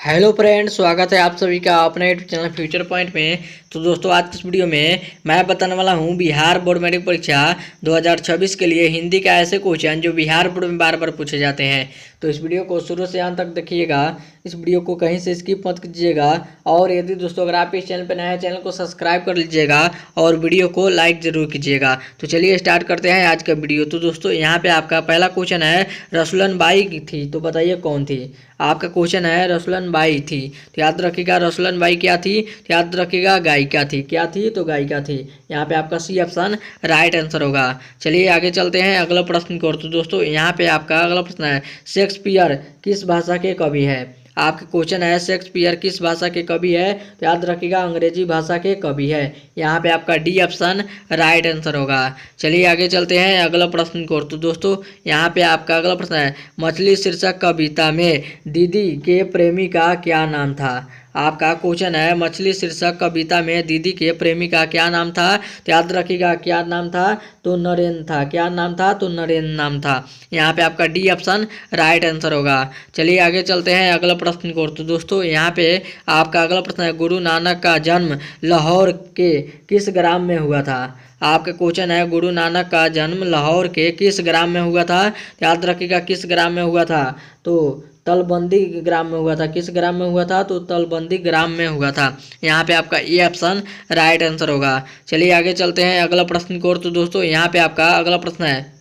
Hello friend, स्वागत है आप सभी का अपने यूट्यूब चैनल फ्यूचर पॉइंट में। तो दोस्तों, आज की इस वीडियो में मैं बताने वाला हूं बिहार बोर्ड मैट्रिक परीक्षा 2026 के लिए हिंदी का ऐसे क्वेश्चन जो बिहार बोर्ड में बार बार पूछे जाते हैं। तो इस वीडियो को शुरू से अंत तक देखिएगा, इस वीडियो को कहीं से स्किप मत कीजिएगा। और यदि दोस्तों अगर आप इस चैनल पर नए हैं, चैनल को सब्सक्राइब कर लीजिएगा और वीडियो को लाइक जरूर कीजिएगा। तो चलिए स्टार्ट करते हैं आज का वीडियो। तो दोस्तों, यहाँ पे आपका पहला क्वेश्चन है, रसुलन बाई थी, तो बताइए कौन थी। आपका क्वेश्चन है रसुलन बाई थी, तो याद रखिएगा रसुलन बाई क्या थी, तो याद रखिएगा गायिका थी। क्या थी? तो गायिका थी। यहाँ पे आपका सी ऑप्शन राइट आंसर होगा। चलिए आगे चलते हैं अगला प्रश्न की ओर। तो दोस्तों, यहाँ पे आपका अगला प्रश्न है, शेक्सपियर किस भाषा के कवि है। आपका क्वेश्चन है, शेक्सपियर किस भाषा के कवि है, तो याद रखिएगा अंग्रेजी भाषा के कवि है। यहाँ पे आपका डी ऑप्शन राइट आंसर होगा। चलिए आगे चलते हैं अगला प्रश्न की ओर। तो दोस्तों, यहाँ पे आपका अगला प्रश्न है, मछली शीर्षक कविता में दीदी के प्रेमी का क्या नाम था। आपका क्वेश्चन है, मछली शीर्षक कविता में दीदी के प्रेमी का क्या नाम था, तो याद रखिएगा क्या नाम था, तो नरेंद्र था। क्या नाम था? तो नरेंद्र नाम था। यहाँ पे आपका डी ऑप्शन राइट आंसर होगा। चलिए आगे चलते हैं अगला प्रश्न की ओर। तो दोस्तों, यहाँ पे आपका अगला प्रश्न है, गुरु नानक का जन्म लाहौर के किस ग्राम में हुआ था। आपका क्वेश्चन है, गुरु नानक का जन्म लाहौर के किस ग्राम में हुआ था। याद रखिएगा किस ग्राम में हुआ था, तो तलबंदी ग्राम में हुआ था। किस ग्राम में हुआ था? तो तलबंदी ग्राम में हुआ था। यहाँ पे आपका ए ऑप्शन राइट आंसर होगा। चलिए आगे चलते हैं अगला प्रश्न की ओर। तो दोस्तों, यहाँ पे आपका अगला प्रश्न है,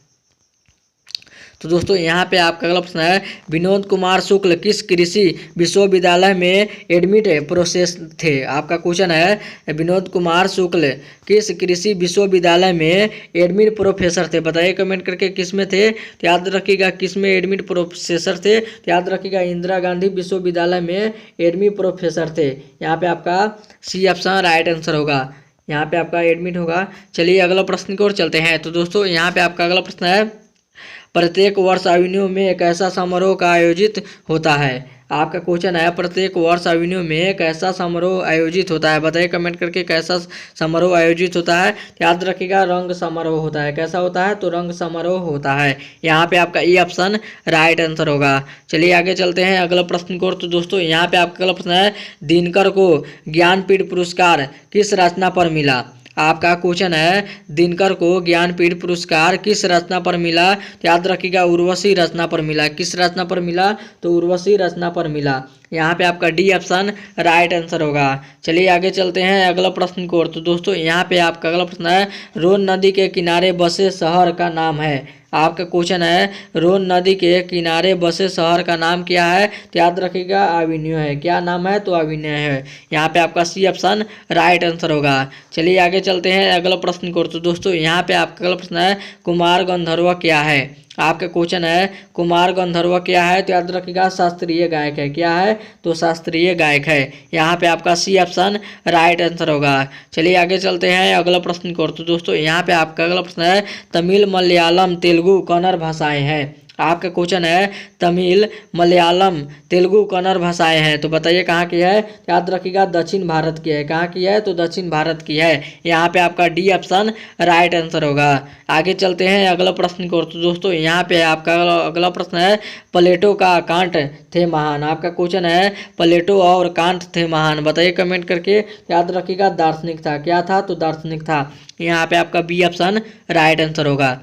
तो दोस्तों यहाँ पे आपका अगला प्रश्न है, विनोद कुमार शुक्ल किस कृषि विश्वविद्यालय में एडमिट प्रोसेस थे। आपका क्वेश्चन है, विनोद कुमार शुक्ल किस कृषि विश्वविद्यालय में एडमिट प्रोफेसर थे। बताइए कमेंट करके किस में थे। तो याद रखिएगा किस में एडमिट प्रोफेसर थे, तो याद रखिएगा इंदिरा गांधी विश्वविद्यालय में एडमिट प्रोफेसर थे। यहाँ पे आपका सी ऑप्शन राइट आंसर होगा। यहाँ पे आपका एडमिट होगा। चलिए अगला प्रश्न की ओर चलते हैं। तो दोस्तों, यहाँ पे आपका अगला प्रश्न है, प्रत्येक वर्ष एवेन्यू में एक ऐसा समारोह का आयोजित होता है। आपका क्वेश्चन है, प्रत्येक वर्ष एवेन्यू में एक ऐसा समारोह आयोजित होता है। बताइए कमेंट करके कैसा समारोह आयोजित होता है। याद रखिएगा रंग समारोह होता है। कैसा होता है? तो रंग समारोह होता है। यहाँ पे आपका ई ऑप्शन राइट आंसर होगा। चलिए आगे चलते हैं अगला प्रश्न को। तो दोस्तों, यहाँ पे आपका अगला प्रश्न है, दिनकर को ज्ञानपीठ पुरस्कार किस रचना पर मिला। आपका क्वेश्चन है, दिनकर को ज्ञानपीठ पुरस्कार किस रचना पर मिला। तो याद रखिएगा उर्वशी रचना पर मिला। किस रचना पर मिला? तो उर्वशी रचना पर मिला। यहाँ पे आपका डी ऑप्शन राइट आंसर होगा। चलिए आगे चलते हैं अगला प्रश्न की ओर। तो दोस्तों, यहाँ पे आपका अगला प्रश्न है, रोन नदी के किनारे बसे शहर का नाम है। आपका क्वेश्चन है, रोन नदी के किनारे बसे शहर का नाम क्या है। तो याद रखिएगा अविन्यो है। क्या नाम है? तो अविन्यो है। यहाँ पे आपका सी ऑप्शन राइट आंसर होगा। चलिए आगे चलते हैं अगला प्रश्न की ओर। तो दोस्तों, यहाँ पे आपका अगला प्रश्न है, कुमार गंधर्व क्या है। आपका क्वेश्चन है, कुमार गंधर्व क्या है। तो याद रखिएगा शास्त्रीय गायक है। क्या है? तो शास्त्रीय गायक है। यहाँ पे आपका सी ऑप्शन राइट आंसर होगा। चलिए आगे चलते हैं अगला प्रश्न की ओर। तो दोस्तों, यहाँ पे आपका अगला प्रश्न है, तमिल मलयालम तेलुगु कन्नड़ भाषाएं हैं। आपका क्वेश्चन है, तमिल मलयालम तेलुगु कन्नड़ भाषाएं हैं। तो बताइए कहाँ की है। याद रखिएगा दक्षिण भारत की है। कहाँ की है? तो दक्षिण भारत की है। यहाँ पे आपका डी ऑप्शन राइट आंसर होगा। आगे चलते हैं अगला प्रश्न की ओर। तो दोस्तों, यहाँ पे आपका अगला प्रश्न है, प्लेटो का कांट थे महान। आपका क्वेश्चन है, प्लेटो और कांट थे महान। बताइए कमेंट करके। याद रखिएगा दार्शनिक था। क्या था? तो दार्शनिक था। यहाँ पे आपका बी ऑप्शन राइट आंसर होगा।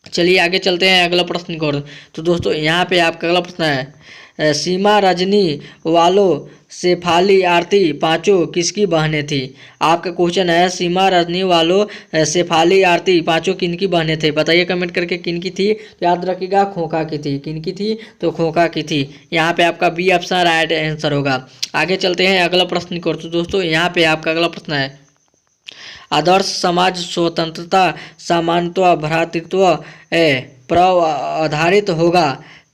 चलिए आगे चलते हैं अगला प्रश्न की ओर। तो दोस्तों, यहाँ पे आपका अगला प्रश्न है, सीमा रजनी वालो शेफाली आरती पांचों किसकी बहनें थी। आपका क्वेश्चन है, सीमा रजनी वालो शेफाली आरती पांचों किनकी बहनें थे। बताइए कमेंट करके किनकी थी। तो याद रखिएगा खोखा की थी। किनकी थी? तो खोखा की थी। यहाँ पे आपका बी ऑप्शन राइट आंसर होगा। आगे चलते हैं अगला प्रश्न की ओर। तो दोस्तों, यहाँ पे आपका अगला प्रश्न है, आदर्श समाज स्वतंत्रता समानत्व भ्रातृत्व पर आधारित होगा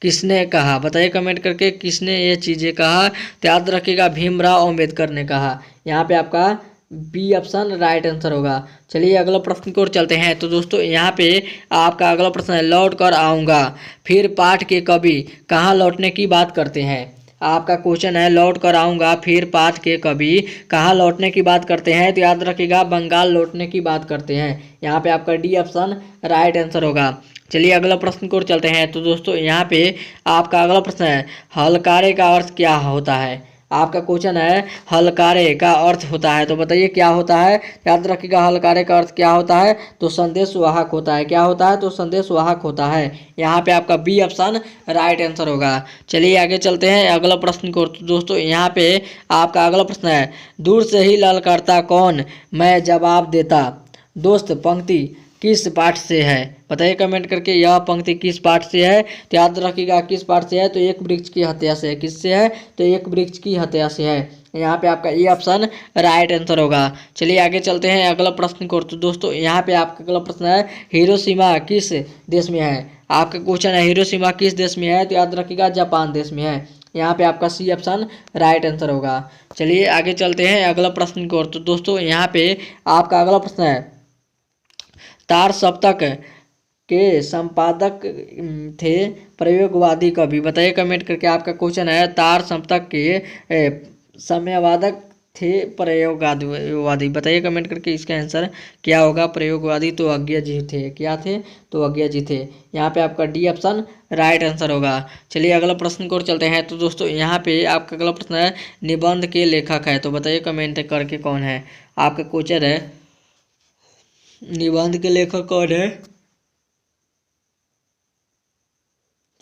किसने कहा। बताइए कमेंट करके किसने ये चीज़ें कहा। तो याद रखिएगा भीमराव अम्बेडकर ने कहा। यहाँ पे आपका बी ऑप्शन राइट आंसर होगा। चलिए अगला प्रश्न की ओर चलते हैं। तो दोस्तों, यहाँ पे आपका अगला प्रश्न है, लौट कर आऊँगा फिर पाठ के कवि कहाँ लौटने की बात करते हैं। आपका क्वेश्चन है लौट कर आऊँगा फिर पात के कभी, कहाँ लौटने की बात करते हैं? तो याद रखिएगा बंगाल लौटने की बात करते हैं। यहाँ पे आपका डी ऑप्शन राइट आंसर होगा। चलिए अगला प्रश्न की ओर चलते हैं। तो दोस्तों यहाँ पे आपका अगला प्रश्न है हलकारे का अर्थ क्या होता है? आपका क्वेश्चन है हलकारे का अर्थ होता है, तो बताइए क्या होता है? याद रखिएगा हलकारे का अर्थ क्या होता है? तो संदेश वाहक होता है। क्या होता है? तो संदेश वाहक होता है। यहाँ पे आपका बी ऑप्शन राइट आंसर होगा। चलिए आगे चलते हैं अगला प्रश्न को। तो दोस्तों यहाँ पे आपका अगला प्रश्न है दूर से ही ललकारता कौन मैं जवाब देता। दोस्त पंक्ति किस पाठ से है? बताइए कमेंट करके यह पंक्ति किस पाठ से है? तो याद रखिएगा किस पाठ से है? तो एक वृक्ष की हत्या से है। किससे है? तो एक वृक्ष की हत्या से है। यहाँ पे आपका ये ऑप्शन राइट आंसर होगा। चलिए आगे चलते हैं अगला प्रश्न को। तो दोस्तों यहाँ पे आपका अगला प्रश्न है हिरोशिमा किस देश में है? आपका क्वेश्चन है हिरोशिमा किस देश में है? तो याद रखिएगा जापान देश में है। यहाँ पे आपका सी ऑप्शन राइट आंसर होगा। चलिए आगे चलते हैं अगला प्रश्न को। तो दोस्तों यहाँ पे आपका अगला प्रश्न है तार सप्तक के संपादक थे प्रयोगवादी कवि। बताइए कमेंट करके आपका क्वेश्चन है तार सप्तक के समयवादक थे प्रयोगवादी। बताइए कमेंट करके इसका आंसर क्या होगा? प्रयोगवादी तो अज्ञा जी थे। क्या थे? तो अज्ञा जी थे। यहाँ पे आपका डी ऑप्शन राइट आंसर होगा। चलिए अगला प्रश्न को चलते हैं। तो दोस्तों यहाँ पे आपका अगला प्रश्न है निबंध के लेखक है, तो बताइए कमेंट करके कौन है? आपका क्वेश्चन है निबंध के लेखक कौन है?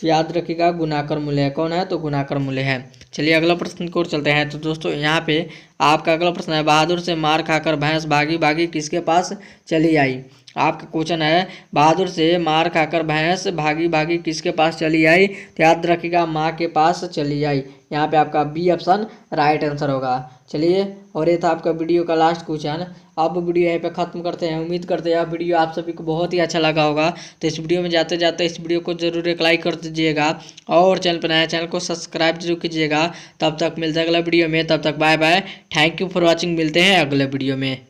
तो याद रखिएगा गुणाकर मूल्य है। कौन है? तो गुणाकर मूल्य है। चलिए अगला प्रश्न की ओर चलते हैं। तो दोस्तों यहाँ पे आपका अगला प्रश्न है बहादुर से मार खाकर भैंस भागी भागी किसके पास चली आई। आपका क्वेश्चन है बहादुर से मार खाकर भैंस भागी भागी किसके पास चली आई। तो याद रखिएगा माँ के पास चली आई। यहाँ पे आपका बी ऑप्शन राइट आंसर होगा। चलिए और ये था आपका वीडियो का लास्ट क्वेश्चन। अब वीडियो यहीं पे ख़त्म करते हैं। उम्मीद करते हैं यह वीडियो आप सभी को बहुत ही अच्छा लगा होगा। तो इस वीडियो में जाते जाते इस वीडियो को जरूर एक लाइक कर दीजिएगा और चैनल पर नया चैनल को सब्सक्राइब जरूर कीजिएगा। तब तक मिलते हैं अगला वीडियो में। तब तक bye bye. Thank you for watching. मिलते हैं अगले वीडियो में।